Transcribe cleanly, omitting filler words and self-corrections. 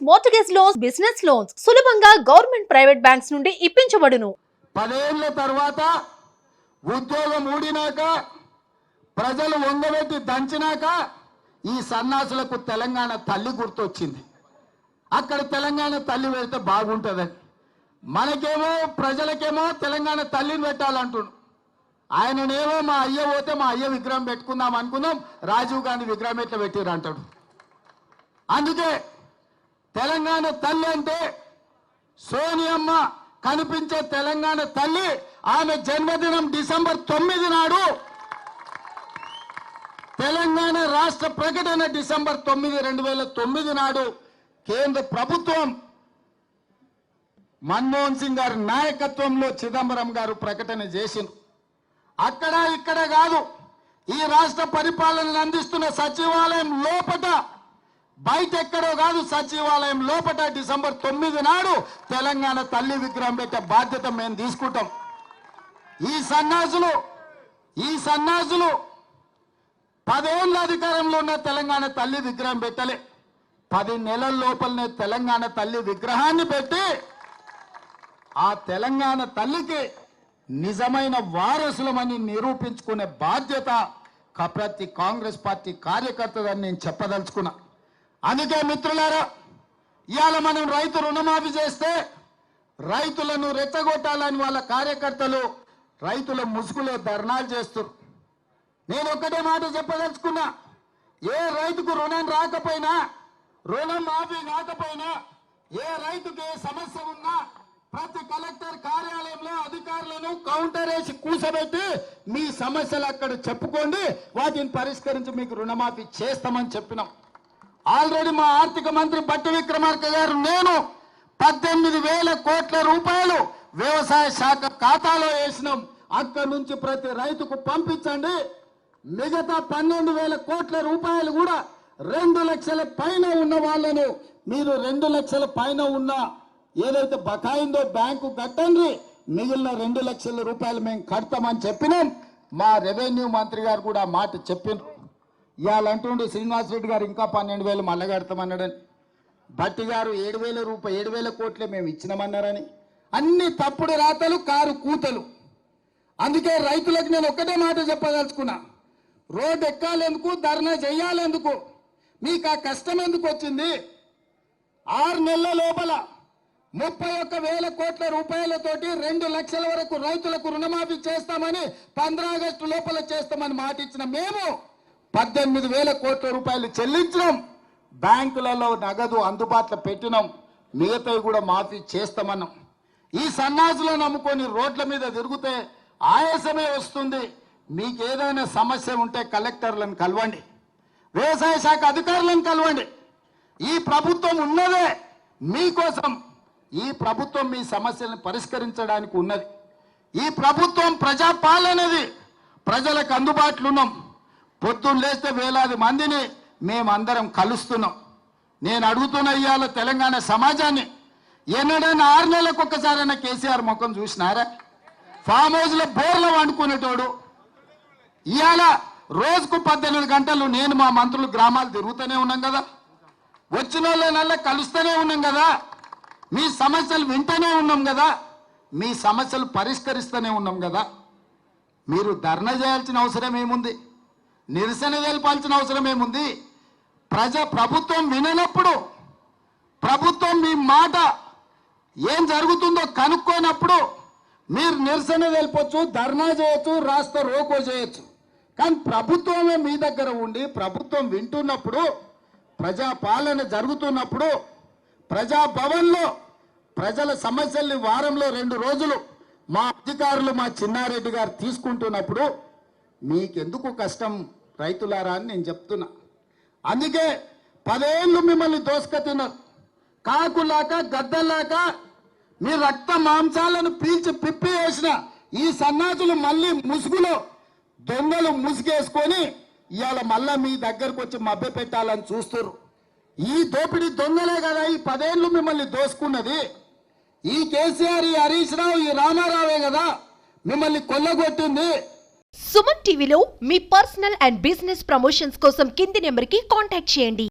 Mortgage loans, business loans సులభంగా government private banks నుండి ఇప్పించబడును. 10 ఏళ్ల తర్వాత ఉద్యోగం ఊడినాక ప్రజలు వంగబెట్టి దంచినాక ఈ సన్నాసులకు తెలంగాణ తల్లి గుర్తొచ్చింది. అక్కడ తెలంగాణ తల్లి పెడితే బాగుంటుందని, మనకేమో ప్రజలకేమో తెలంగాణ తల్లిని పెట్టాలంటున్నాడు. ఆయననేమో మా అయ్య పోతే మా అయ్య విగ్రహం పెట్టుకుందాం అనుకున్నాం, రాజీవ్ గాంధీ విగ్రహం ఎట్లా పెట్టారు అంటాడు. అందుకే తెలంగాణ తల్లి అంటే సోనియమ్మ కనిపించే తెలంగాణ తల్లి. ఆమె జన్మదినం డిసెంబర్ 9 నాడు, తెలంగాణ రాష్ట్ర ప్రకటన డిసెంబర్ 9, 2009 నాడు కేంద్ర ప్రభుత్వం మన్మోహన్ సింగ్ గారి నాయకత్వంలో చిదంబరం గారు ప్రకటన చేసింది. అక్కడ ఇక్కడ కాదు, ఈ రాష్ట్ర పరిపాలనను అందిస్తున్న సచివాలయం లోపట, బయట ఎక్కడో కాదు, సచివాలయం లోపట డిసెంబర్ 9 నాడు తెలంగాణ తల్లి విగ్రహం పెట్టే బాధ్యత మేము తీసుకుంటాం. ఈ సన్నాసులు 10 ఏళ్ళ అధికారంలో ఉన్న తెలంగాణ తల్లి విగ్రహం పెట్టలే. 10 నెలల లోపలనే తెలంగాణ తల్లి విగ్రహాన్ని పెట్టి ఆ తెలంగాణ తల్లికి నిజమైన వారసులమని నిరూపించుకునే బాధ్యత ప్రతి కాంగ్రెస్ పార్టీ కార్యకర్తదని నేను చెప్పదలుచుకున్నా. అందుకే మిత్రులారా, ఇవాళ మనం రైతు రుణమాఫీ చేస్తే రైతులను రెచ్చగొట్టాలని వాళ్ళ కార్యకర్తలు రైతుల ముసుగులో ధర్నాలు చేస్తారు. నేను ఒక్కటే మాట చెప్పదలుచుకున్నా, ఏ రైతుకు రుణం రాకపోయినా, రుణం మాఫీ కాకపోయినా, ఏ రైతుకి ఏ సమస్య ఉన్నా ప్రతి కలెక్టర్ కార్యాలయంలో అధికారులను కౌంటర్ వేసి కూర్చోబెట్టి మీ సమస్యలు అక్కడ చెప్పుకోండి, వాటిని పరిష్కరించి మీకు రుణమాఫీ చేస్తామని చెప్పినాం. ఆల్రెడీ మా ఆర్థిక మంత్రి బట్టి విక్రమార్క గారు నేను 18,000 కోట్ల రూపాయలు వ్యవసాయ శాఖ ఖాతాలో వేసినాం. అక్కడి నుంచి ప్రతి రైతుకు పంపించండి. మిగతా 12,000 కోట్ల రూపాయలు కూడా 2 లక్షల పైన ఉన్న వాళ్ళను మీరు 2 లక్షల పైన ఉన్న ఏదైతే బకాయిందో బ్యాంకు కట్టండి, మిగిలిన 2 లక్షల రూపాయలు మేము కడతామని చెప్పినాం. మా రెవెన్యూ మంత్రి గారు కూడా మాట చెప్పిండ్రు. ఇవాళ అంటుండే శ్రీనివాసరెడ్డి గారు ఇంకా 12,000 మళ్ళీ కడతామన్నాడని, భట్టి గారు 7,000 కోట్లే మేము ఇచ్చినామన్నారని. అన్ని తప్పుడు రాతలు, కారు కూతలు. అందుకే రైతులకు నేను ఒక్కటే మాట చెప్పదలుచుకున్నా, రోడ్డు ఎక్కాలెందుకు, ధర్నా చేయాలెందుకు, మీకు ఆ కష్టం ఎందుకు వచ్చింది? 6 నెలల లోపల 31,000 కోట్ల రూపాయలతోటి 2 లక్షల వరకు రైతులకు రుణమాఫీ చేస్తామని 15 ఆగస్టు లోపల చేస్తామని మాట ఇచ్చిన మేము 18,000 కోట్ల రూపాయలు చెల్లించినాం. బ్యాంకులలో నగదు అందుబాటులో పెట్టినాం, మిగతావి కూడా మాఫీ చేస్తామన్నాం. ఈ సన్నాసులను నమ్ముకొని రోడ్ల మీద తిరిగితే ఆయాసమే వస్తుంది. మీకు ఏదైనా సమస్య ఉంటే కలెక్టర్లను కలవండి, వ్యవసాయ శాఖ అధికారులను కలవండి. ఈ ప్రభుత్వం ఉన్నదే మీకోసం. ఈ ప్రభుత్వం మీ సమస్యలను పరిష్కరించడానికి ఉన్నది. ఈ ప్రభుత్వం ప్రజాపాలనది, ప్రజలకు అందుబాటులో ఉన్నాం. పొద్దున్న లేస్తే వేలాది మందిని మేమందరం కలుస్తున్నాం. నేను అడుగుతున్న ఇవాళ తెలంగాణ సమాజాన్ని, ఎన్నడైనా 6 నెలలకు ఒక్కసారైనా కేసీఆర్ ముఖం చూసినారా? ఫామ్ హౌస్లో బోర్లో వండుకునేటోడు ఇవాళ రోజుకు 18 గంటలు నేను మా మంత్రులు గ్రామాలు తిరుగుతూనే ఉన్నాం కదా, వచ్చిన వాళ్ళనల్లా కలుస్తూనే ఉన్నాం కదా, మీ సమస్యలు వింటూనే ఉన్నాం కదా, మీ సమస్యలు పరిష్కరిస్తూనే ఉన్నాం కదా. మీరు ధర్నా చేయాల్సిన అవసరం ఏముంది? నిరసన తెలపాల్సిన అవసరం ఏముంది? ప్రభుత్వం విననప్పుడు, ప్రభుత్వం మీ మాట ఏం జరుగుతుందో కనుక్కోనప్పుడు మీరు నిరసన తెలపొచ్చు, ధర్నా చేయొచ్చు, రాస్తా రోకో చేయొచ్చు. కానీ ప్రభుత్వమే మీ దగ్గర ఉండి ప్రభుత్వం వింటున్నప్పుడు, ప్రజాపాలన జరుగుతున్నప్పుడు, ప్రజాభవన్లో ప్రజల సమస్యల్ని వారంలో 2 రోజులు మా అధికారులు, మా చిన్నారెడ్డి గారు తీసుకుంటున్నప్పుడు మీకెందుకు కష్టం రైతులారా అని నేను చెప్తున్నా. అందుకే 10 ఏళ్ళు మిమ్మల్ని దోసుక తిన్నారు. కాకులాక గద్దలాక మీ రక్త మాంసాలను పీల్చి పిప్పి వేసిన ఈ సన్నాసులు మళ్ళీ ముసుగులో దొంగలు ముసుగేసుకొని ఇవాళ మళ్ళా మీ దగ్గరకు వచ్చి మభ్య పెట్టాలని చూస్తారు. ఈ దోపిడీ దొంగలే కదా ఈ 10 ఏళ్ళు మిమ్మల్ని దోసుకున్నది. ఈ కేసీఆర్, ఈ హరీష్ రావు, ఈ రామారావే కదా మిమ్మల్ని కొల్లగొట్టింది. సుమన్ టీవీలో మీ పర్సనల్ అండ్ బిజినెస్ ప్రమోషన్స్ కోసం కింది నెంబర్కి కాంటాక్ట్ చేయండి.